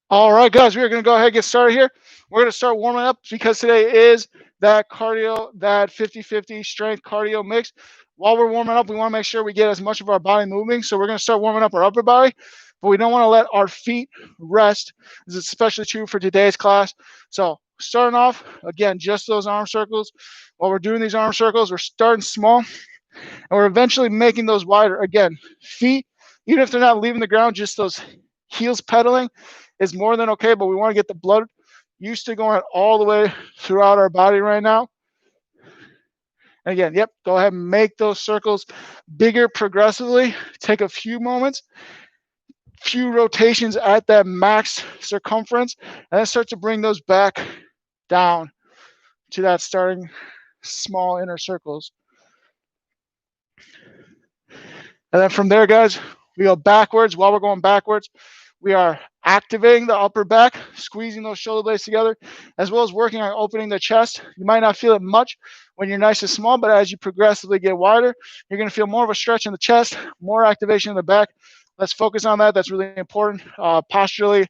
All right, guys, we are going to go ahead and get started here. We're going to start warming up because today is that cardio, that 50-50 strength cardio mix. While we're warming up, we want to make sure we get as much of our body moving. So we're going to start warming up our upper body, but we don't want to let our feet rest. This is especially true for today's class. So starting off, again, just those arm circles. While we're doing these arm circles, we're starting small, and we're eventually making those wider. Again, feet, even if they're not leaving the ground, just those heels pedaling is more than okay, but we want to get the blood used to going all the way throughout our body right now. And again, yep, go ahead and make those circles bigger progressively. Take a few moments, few rotations at that max circumference, and then start to bring those back down to that starting small inner circles. And then from there, guys, we go backwards. While we're going backwards, we are activating the upper back, squeezing those shoulder blades together, as well as working on opening the chest. You might not feel it much when you're nice and small, but as you progressively get wider, you're going to feel more of a stretch in the chest, more activation in the back. Let's focus on that. That's really important posturally,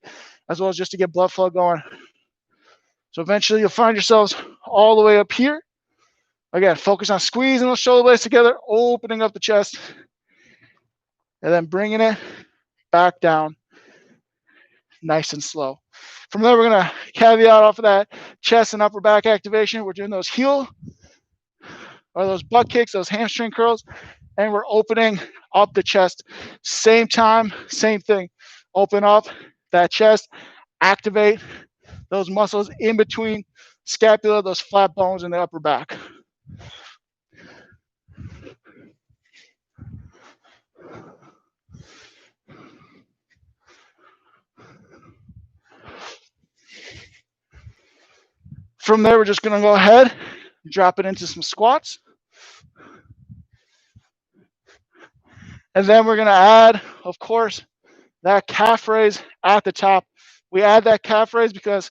as well as just to get blood flow going. So eventually you'll find yourselves all the way up here. Again, focus on squeezing those shoulder blades together, opening up the chest, and then bringing it back down nice and slow. From there, we're going to caveat off of that chest and upper back activation. We're doing those heel or those butt kicks, those hamstring curls, and we're opening up the chest. Same time, same thing. Open up that chest, activate those muscles in between scapula, those flat bones in the upper back. From there, we're just going to go ahead and drop it into some squats. And then we're going to add, of course, that calf raise at the top. We add that calf raise because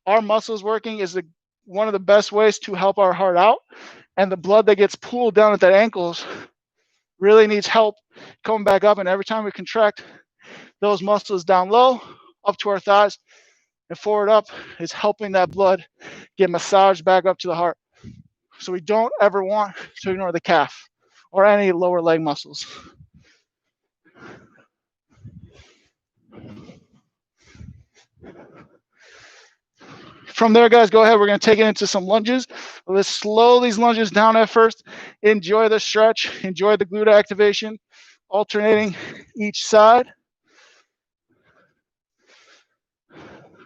our muscles working is one of the best ways to help our heart out. And the blood that gets pooled down at the ankles really needs help coming back up. And every time we contract those muscles down low, up to our thighs, and forward up, is helping that blood get massaged back up to the heart. So we don't ever want to ignore the calf or any lower leg muscles. From there, guys, go ahead. We're going to take it into some lunges. Let's slow these lunges down at first. Enjoy the stretch. Enjoy the glute activation, alternating each side.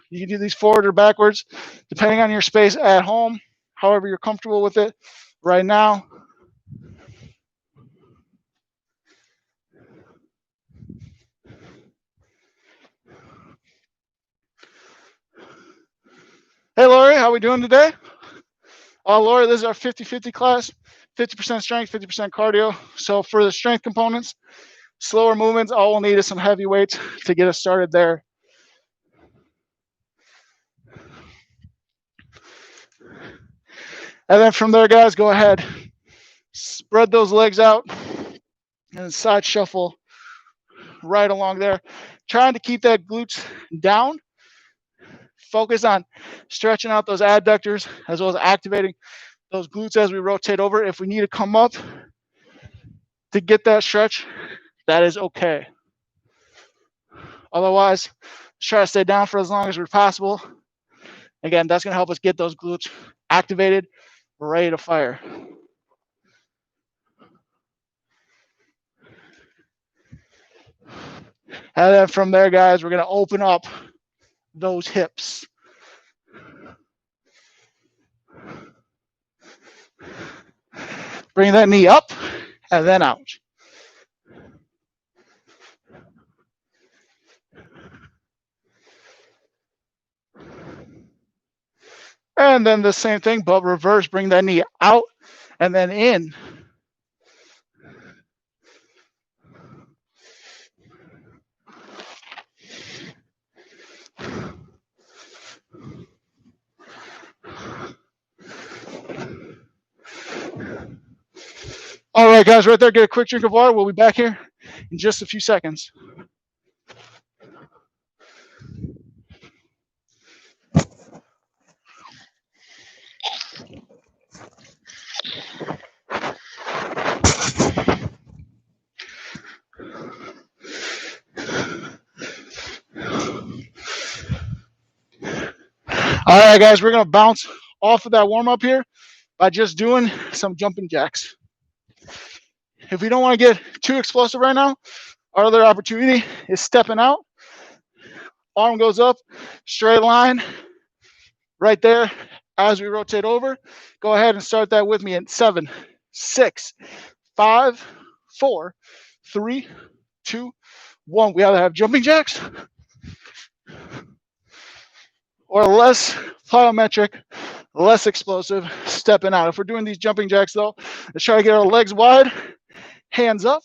You can do these forward or backwards, depending on your space at home, however you're comfortable with it right now. Hey, Lori, how are we doing today? Lori, this is our 50-50 class, 50% strength, 50% cardio. So for the strength components, slower movements, all we'll need is some heavy weights to get us started there. And then from there, guys, go ahead. Spread those legs out and side shuffle right along there. Trying to keep that glutes down. Focus on stretching out those adductors as well as activating those glutes as we rotate over. If we need to come up to get that stretch, that is okay. Otherwise, try to stay down for as long as possible. Again, that's going to help us get those glutes activated, ready to fire. And then from there, guys, we're going to open up those hips. Bring that knee up and then out. And then the same thing, but reverse. Bring that knee out and then in. All right, guys, right there, get a quick drink of water. We'll be back here in just a few seconds. All right, guys, we're going to bounce off of that warm up here by just doing some jumping jacks. If we don't want to get too explosive right now, our other opportunity is stepping out. Arm goes up, straight line, right there. As we rotate over, go ahead and start that with me in 7, 6, 5, 4, 3, 2, 1. We either have jumping jacks or less plyometric, less explosive stepping out. If we're doing these jumping jacks though, let's try to get our legs wide, hands up,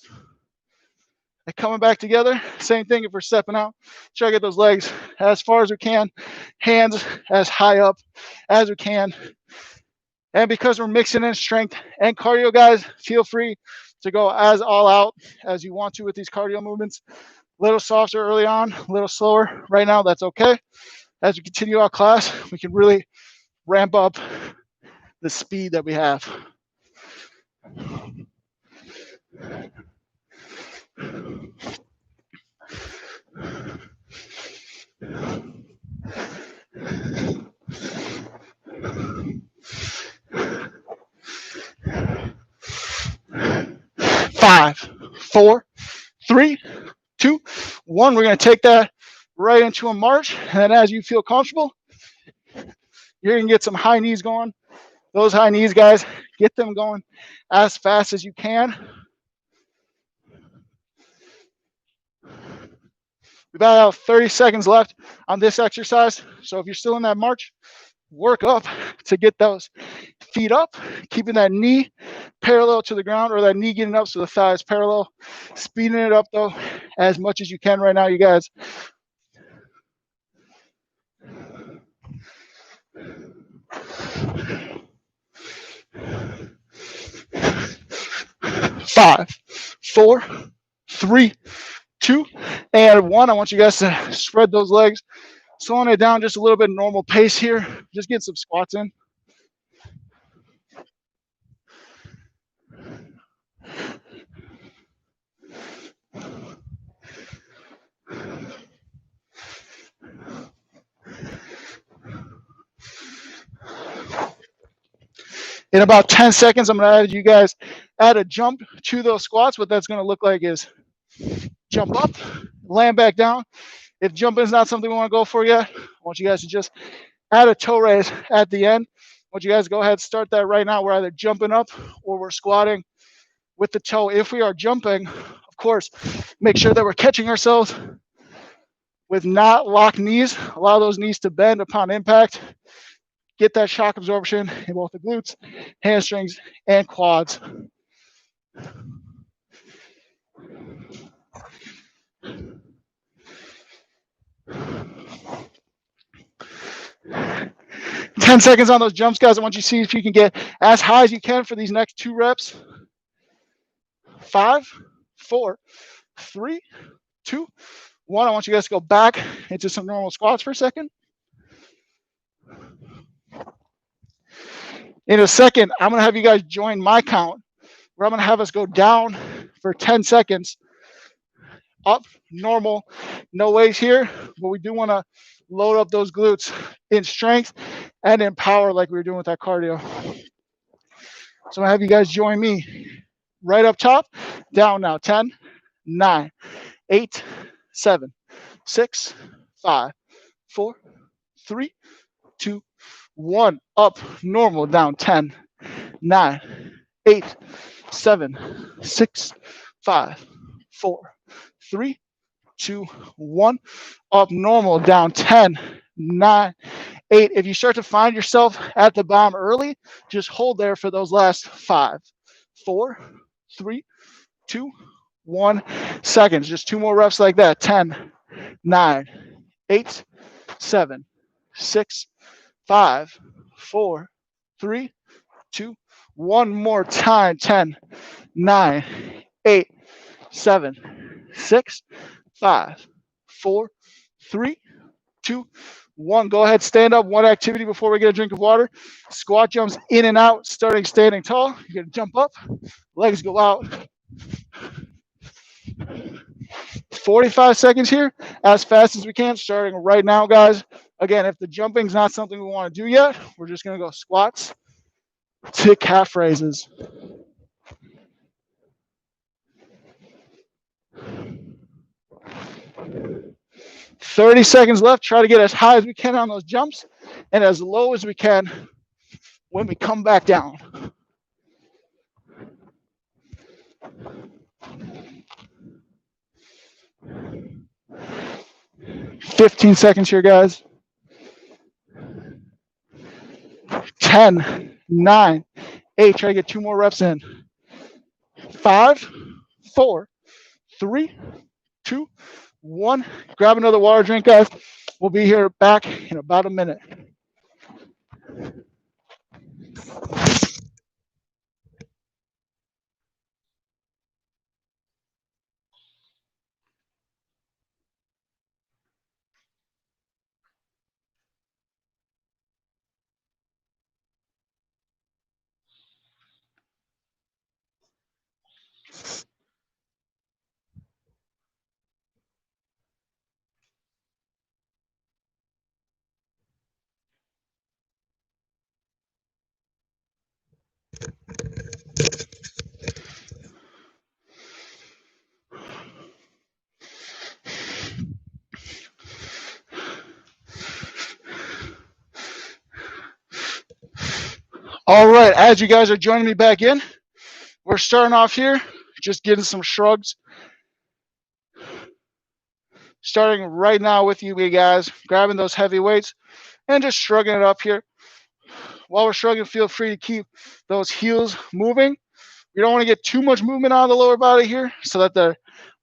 and coming back together. Same thing if we're stepping out. Try to get those legs as far as we can, hands as high up as we can. And because we're mixing in strength and cardio, guys, feel free to go as all out as you want to with these cardio movements. A little softer early on, a little slower right now, that's okay. As we continue our class, we can really ramp up the speed that we have. Five, 4, 3, 2, 1. We're going to take that right into a march. And then as you feel comfortable, you're going to get some high knees going. Those high knees, guys, get them going as fast as you can. We've got about 30 seconds left on this exercise. So if you're still in that march, work up to get those feet up, keeping that knee parallel to the ground, or that knee getting up so the thigh is parallel. Speeding it up though as much as you can right now, you guys. Five, 4, 3, 2, and 1. I want you guys to spread those legs, slowing it down just a little bit, normal pace here. Just get some squats in. In about 10 seconds, I'm going to have you guys add a jump to those squats. What that's going to look like is jump up, land back down. If jumping is not something we want to go for yet, I want you guys to just add a toe raise at the end. I want you guys to go ahead and start that right now. We're either jumping up or we're squatting with the toe. If we are jumping, of course, make sure that we're catching ourselves with not locked knees. Allow those knees to bend upon impact. Get that shock absorption in both the glutes, hamstrings, and quads. Ten seconds on those jumps, guys. I want you to see if you can get as high as you can for these next 2 reps. 5, 4, 3, 2, 1. I want you guys to go back into some normal squats for a second. In a second, I'm going to have you guys join my count, where I'm going to have us go down for 10 seconds. Up, normal, no weights here, but we do want to load up those glutes in strength and in power like we were doing with that cardio. So I'm going to have you guys join me right up top, down now. 10, 9, 8, 7, 6, 5, 4, 3, 2, 1. Up, normal, down. 10, 9, 8, 7, 6, 5, 4, 3, 2, 1. Up, normal, down. 10, 9, 8. If you start to find yourself at the bottom early, just hold there for those last 5, 4, 3, 2, 1 seconds. Just 2 more reps like that. 10, 9, 8, 7, 6, 5, 4, 3, 2, 1 more time. 10, 9, 8, 7, 6, 5, 4, 3, 2, 1. Go ahead, stand up. One activity before we get a drink of water. Squat jumps in and out, starting standing tall. You're going to jump up, legs go out. 45 seconds here, as fast as we can, starting right now, guys. Again, if the jumping's not something we want to do yet, we're just going to go squats to calf raises. 30 seconds left. Try to get as high as we can on those jumps and as low as we can when we come back down. 15 seconds here, guys. 10, 9, 8. Try to get 2 more reps in. 5, 4, 3, 2, 1. Grab another water drink, guys. We'll be here back in about a minute. All right, as you guys are joining me back in, we're starting off here, just getting some shrugs. Starting right now with you guys, grabbing those heavy weights and just shrugging it up here. While we're shrugging, feel free to keep those heels moving. We don't want to get too much movement out of the lower body here so that the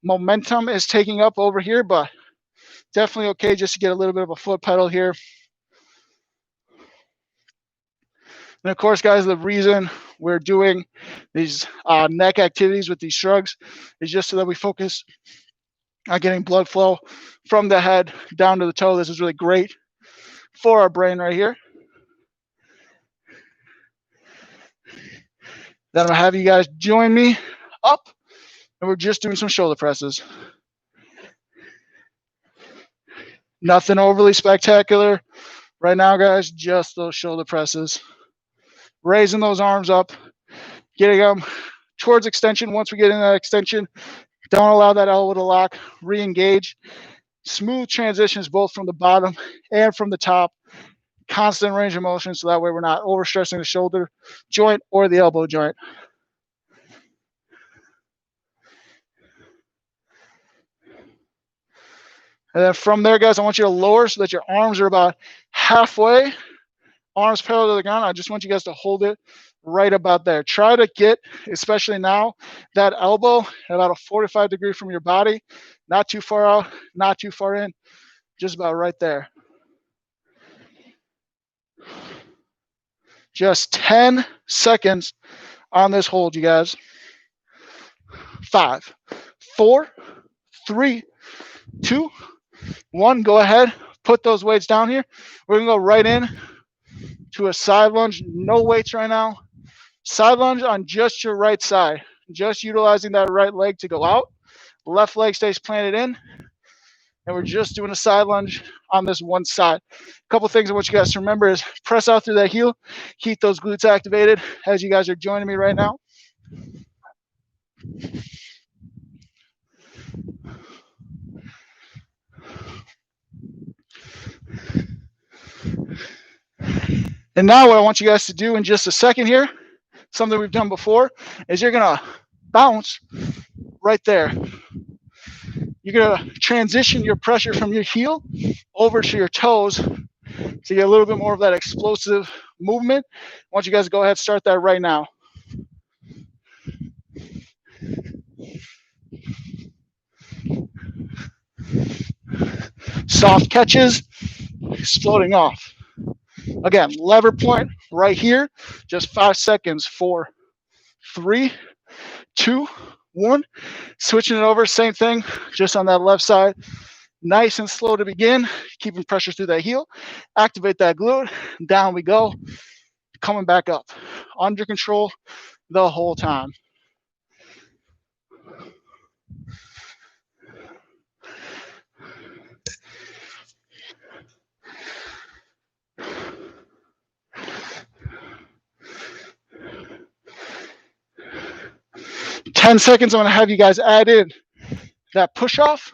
momentum is taking up over here, but definitely okay just to get a little bit of a foot pedal here. And of course, guys, the reason we're doing these neck activities with these shrugs is just so that we focus on getting blood flow from the head down to the toe. This is really great for our brain right here. Then I'm going to have you guys join me up, and we're just doing some shoulder presses. Nothing overly spectacular right now, guys, just those shoulder presses. Raising those arms up, getting them towards extension. Once we get in that extension, don't allow that elbow to lock, re-engage. Smooth transitions both from the bottom and from the top. Constant range of motion, so that way we're not overstressing the shoulder joint or the elbow joint. And then from there, guys, I want you to lower so that your arms are about halfway, arms parallel to the ground. I just want you guys to hold it right about there. Try to get, especially now, that elbow at about a 45 degree from your body. Not too far out, not too far in, just about right there. Just 10 seconds on this hold, you guys. 5, 4, 3, 2, 1. Go ahead, put those weights down here. We're gonna go right in to a side lunge. No weights right now. Side lunge on just your right side. Just utilizing that right leg to go out. Left leg stays planted in. And we're just doing a side lunge on this one side. A couple things I want you guys to remember is press out through that heel. Keep those glutes activated as you guys are joining me right now. And now what I want you guys to do in just a second here, something we've done before, is you're gonna bounce right there. You're gonna transition your pressure from your heel over to your toes to get a little bit more of that explosive movement. I want you guys to go ahead and start that right now. Soft catches, exploding off. Again, lever point right here, just 5 seconds. 4, 3, 2, 1. Switching it over, same thing, just on that left side. Nice and slow to begin, keeping pressure through that heel. Activate that glute, down we go. Coming back up, under control the whole time. 10 seconds, I'm going to have you guys add in that push off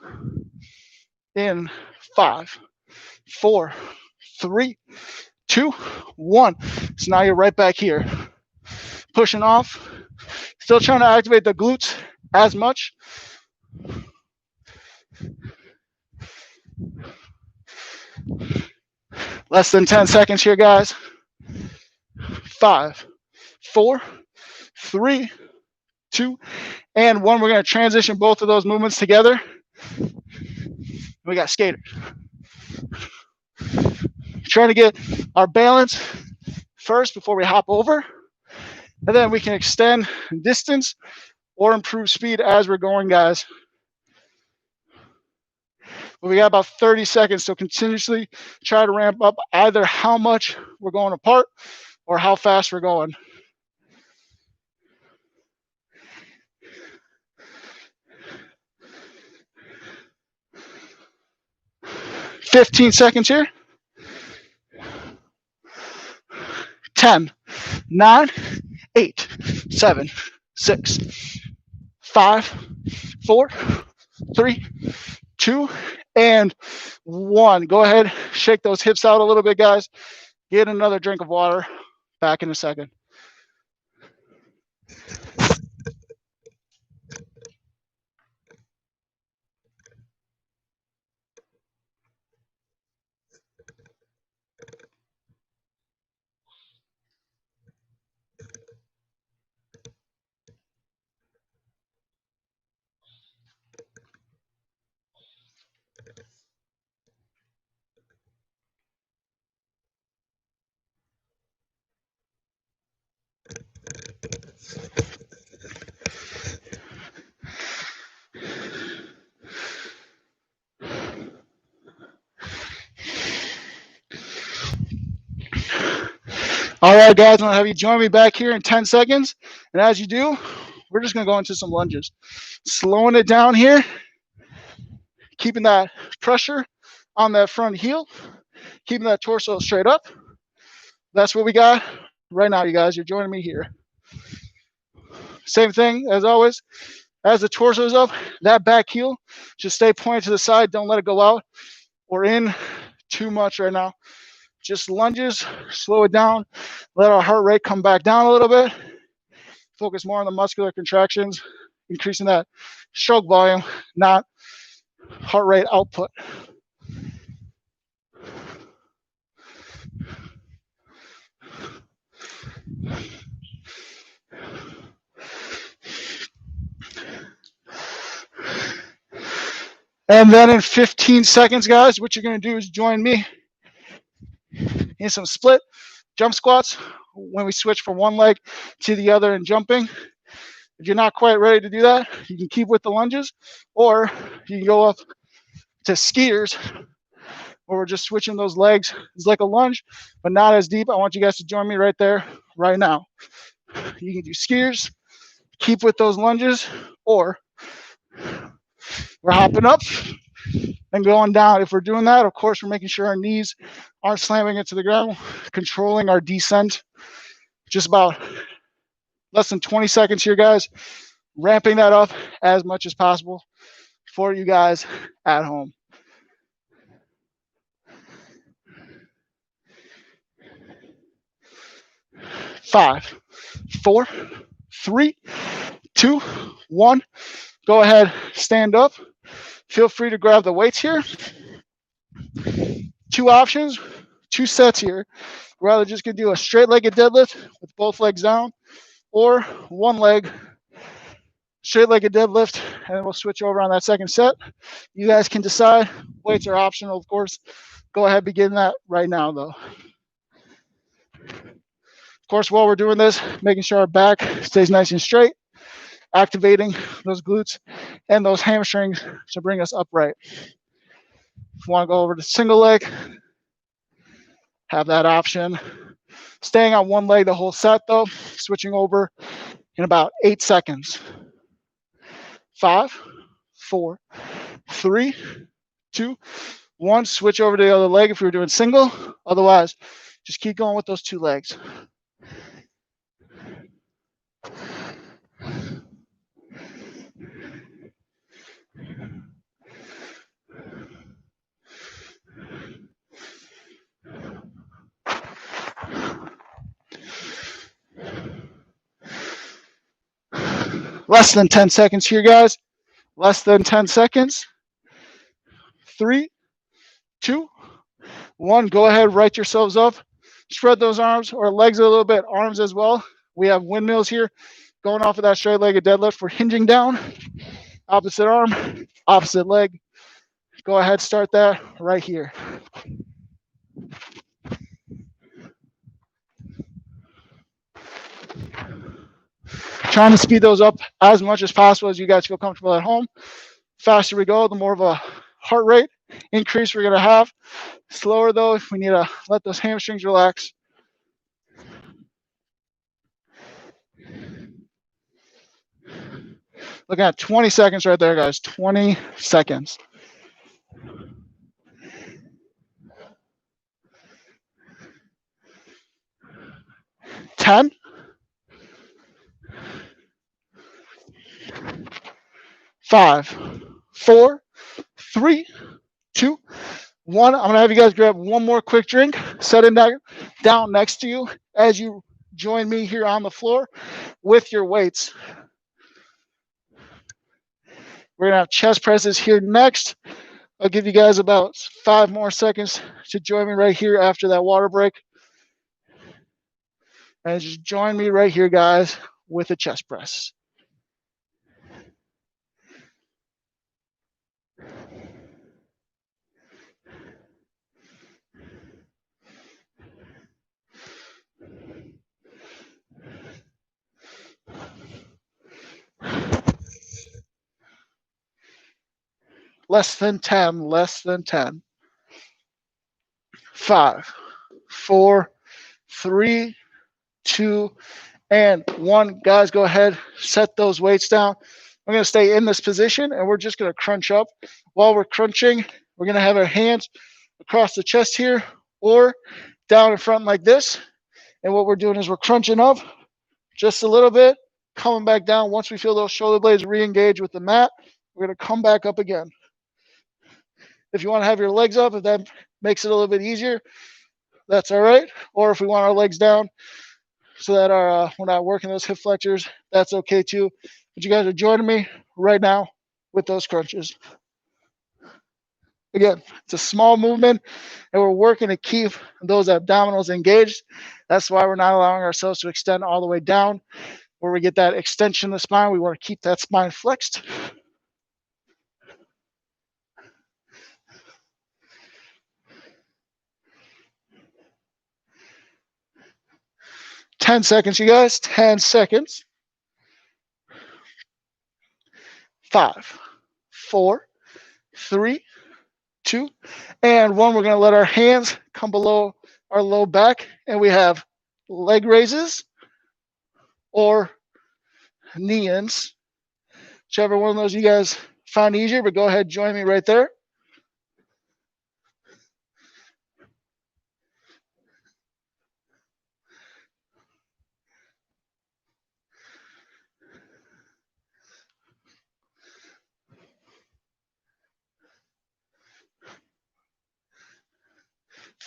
in 5, 4, 3, 2, 1. So now you're right back here, pushing off, still trying to activate the glutes as much. Less than 10 seconds here, guys. 5, 4, 3, 2, and 1. We're going to transition both of those movements together. We got skater. Trying to get our balance first before we hop over, and then we can extend distance or improve speed as we're going, guys. But we got about 30 seconds, so continuously try to ramp up either how much we're going apart or how fast we're going. "15 seconds here. 10, 9, 8, 7, 6, 5, 4, 3, 2, and 1. Go ahead, shake those hips out a little bit, guys. Get another drink of water. Back in a second. All right, guys, I'm going to have you join me back here in 10 seconds. And as you do, we're just going to go into some lunges. Slowing it down here, keeping that pressure on that front heel, keeping that torso straight up. That's what we got right now, you guys. You're joining me here. Same thing as always. As the torso is up, that back heel should stay pointed to the side. Don't let it go out or in too much right now. Just lunges, slow it down, let our heart rate come back down a little bit. Focus more on the muscular contractions, increasing that stroke volume, not heart rate output. And then in 15 seconds, guys, what you're going to do is join me in some split jump squats when we switch from one leg to the other and jumping. If you're not quite ready to do that, you can keep with the lunges, or you can go up to skiers where we're just switching those legs. It's like a lunge, but not as deep. I want you guys to join me right there, right now. You can do skiers, keep with those lunges, or we're hopping up and going down. If we're doing that, of course, we're making sure our knees aren't slamming into the ground, controlling our descent. Just about less than 20 seconds here, guys. Ramping that up as much as possible for you guys at home. Five, 4, 3, 2, 1. Go ahead, stand up. Feel free to grab the weights here. 2 options, 2 sets here. We're either just going to do a straight-legged deadlift with both legs down, or one leg straight-legged deadlift, and then we'll switch over on that second set. You guys can decide. Weights are optional, of course. Go ahead, begin that right now, though. Of course, while we're doing this, making sure our back stays nice and straight, activating those glutes and those hamstrings to bring us upright. If you want to go over to single leg, have that option. Staying on one leg the whole set, though, switching over in about 8 seconds. 5, 4, 3, 2, 1. Switch over to the other leg if we were doing single. Otherwise, just keep going with those 2 legs. Less than 10 seconds here, guys. Less than 10 seconds. 3, 2, 1. Go ahead, right yourselves up. Spread those arms or legs a little bit, arms as well. We have windmills here going off of that straight-legged deadlift. We're hinging down. Opposite arm, opposite leg. Go ahead, start that right here. Trying to speed those up as much as possible as you guys feel comfortable at home. Faster we go, the more of a heart rate increase we're going to have. Slower though, if we need to let those hamstrings relax. Looking at 20 seconds right there, guys. 20 seconds. 10. 5, 4, 3, 2, 1. I'm going to have you guys grab one more quick drink, set it down next to you as you join me here on the floor with your weights. We're going to have chest presses here next. I'll give you guys about 5 more seconds to join me right here after that water break. And just join me right here, guys, with a chest press. Less than 10, less than 10. 5, 4, 3, 2, and 1. Guys, go ahead, set those weights down. We're going to stay in this position, and we're just going to crunch up. While we're crunching, we're going to have our hands across the chest here or down in front like this. And what we're doing is we're crunching up just a little bit, coming back down. Once we feel those shoulder blades re-engage with the mat, we're going to come back up again. If you want to have your legs up, if that makes it a little bit easier, that's all right. Or if we want our legs down so that we're not working those hip flexors, that's okay too. But you guys are joining me right now with those crunches. Again, it's a small movement, and we're working to keep those abdominals engaged. That's why we're not allowing ourselves to extend all the way down. Where we get that extension of the spine, we want to keep that spine flexed. Ten seconds, you guys. 10 seconds. 5, 4, 3, 2, and 1. We're going to let our hands come below our low back, and we have leg raises or knee-ins. Whichever one of those you guys find easier, but go ahead, join me right there.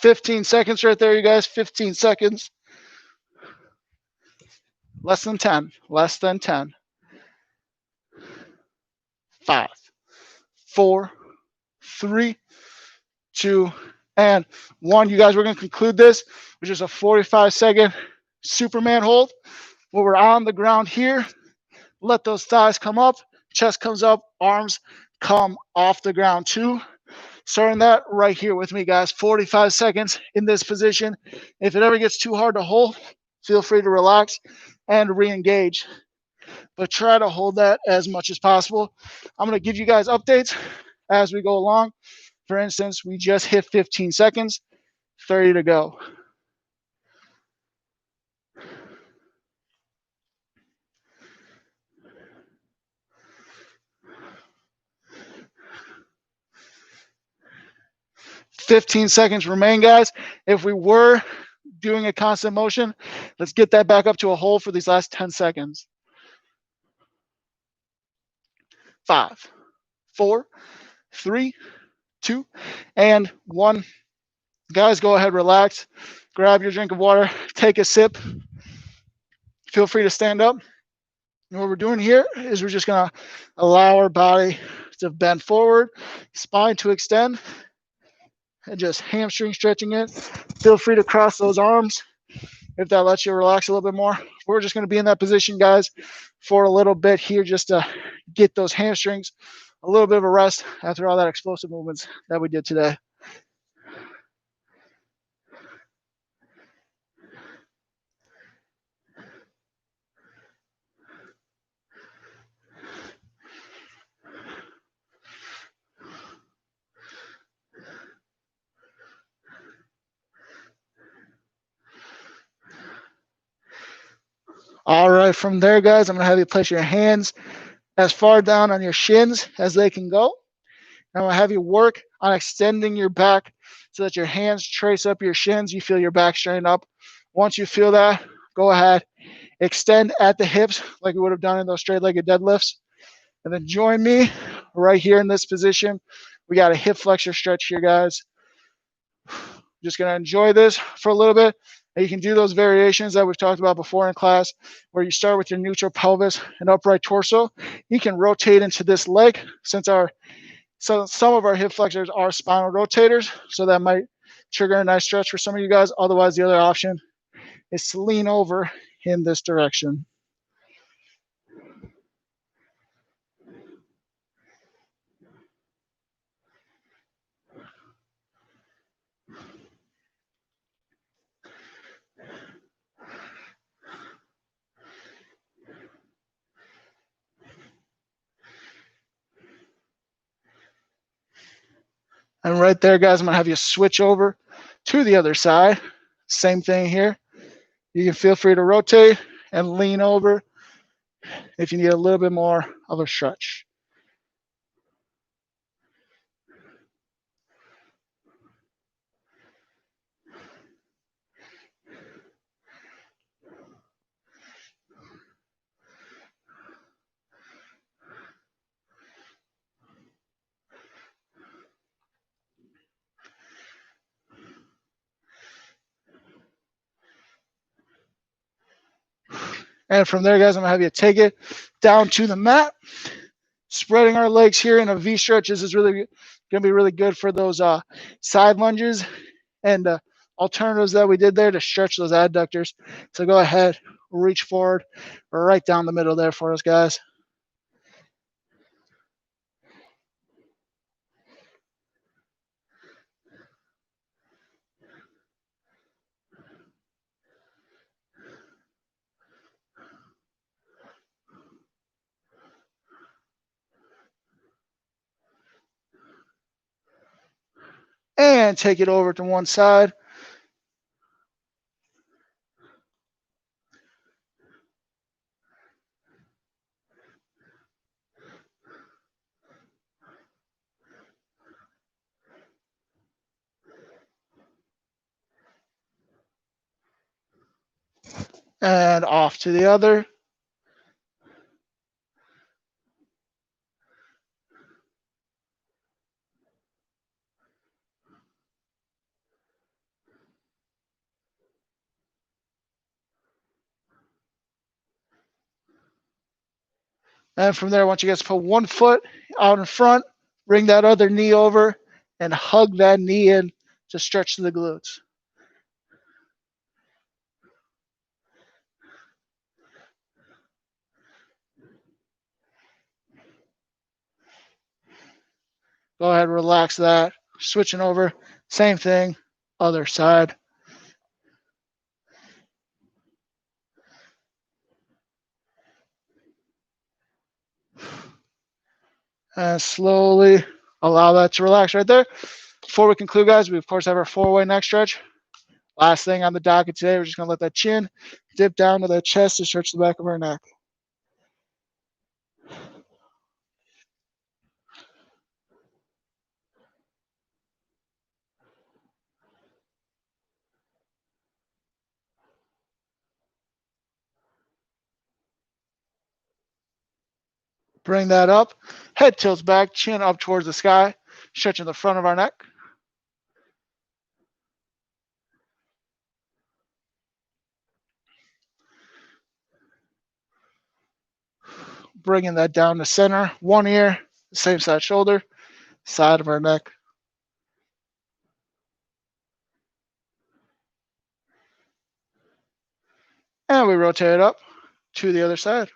"15 seconds right there, you guys. 15 seconds. Less than 10. Less than 10. 5, 4, 3, 2, and 1. You guys, we're going to conclude this with just a 45-second Superman hold where we're on the ground here. Let those thighs come up, chest comes up, arms come off the ground too. Starting that right here with me, guys. 45 seconds in this position. If it ever gets too hard to hold, feel free to relax and re-engage. But try to hold that as much as possible. I'm going to give you guys updates as we go along. For instance, we just hit 15 seconds, 30 to go. "15 seconds remain, guys. If we were doing a constant motion, let's get that back up to a hold for these last 10 seconds. 5, 4, 3, 2, and 1. Guys, go ahead, relax. Grab your drink of water, take a sip. Feel free to stand up. And what we're doing here is we're just going to allow our body to bend forward, spine to extend, and just hamstring stretching it. Feel free to cross those arms if that lets you relax a little bit more. We're just going to be in that position, guys, for a little bit here just to get those hamstrings a little bit of a rest after all that explosive movements that we did today. All right, from there, guys, I'm going to have you place your hands as far down on your shins as they can go. I'm going to have you work on extending your back so that your hands trace up your shins. You feel your back straighten up. Once you feel that, go ahead, extend at the hips like we would have done in those straight-legged deadlifts. And then join me right here in this position. We got a hip flexor stretch here, guys. Just going to enjoy this for a little bit. And you can do those variations that we've talked about before in class, where you start with your neutral pelvis and upright torso. You can rotate into this leg so some of our hip flexors are spinal rotators, so that might trigger a nice stretch for some of you guys. Otherwise, the other option is to lean over in this direction. And right there, guys, I'm going to have you switch over to the other side. Same thing here. You can feel free to rotate and lean over if you need a little bit more of a stretch. And from there, guys, I'm going to have you take it down to the mat. Spreading our legs here in a V stretch. This is really going to be really good for those side lunges and alternatives that we did there to stretch those adductors. So go ahead, reach forward right down the middle there for us, guys. And take it over to one side. And off to the other. And from there, I want you guys to put one foot out in front, bring that other knee over, and hug that knee in to stretch the glutes. Go ahead, relax that. Switching over, same thing, other side. And slowly allow that to relax right there. Before we conclude, guys, we of course have our 4-way neck stretch. Last thing on the docket today, we're just going to let that chin dip down to that chest to stretch the back of our neck. Bring that up. Head tilts back, chin up towards the sky, stretching the front of our neck. Bringing that down to center. One ear, same side shoulder, side of our neck. And we rotate it up to the other side.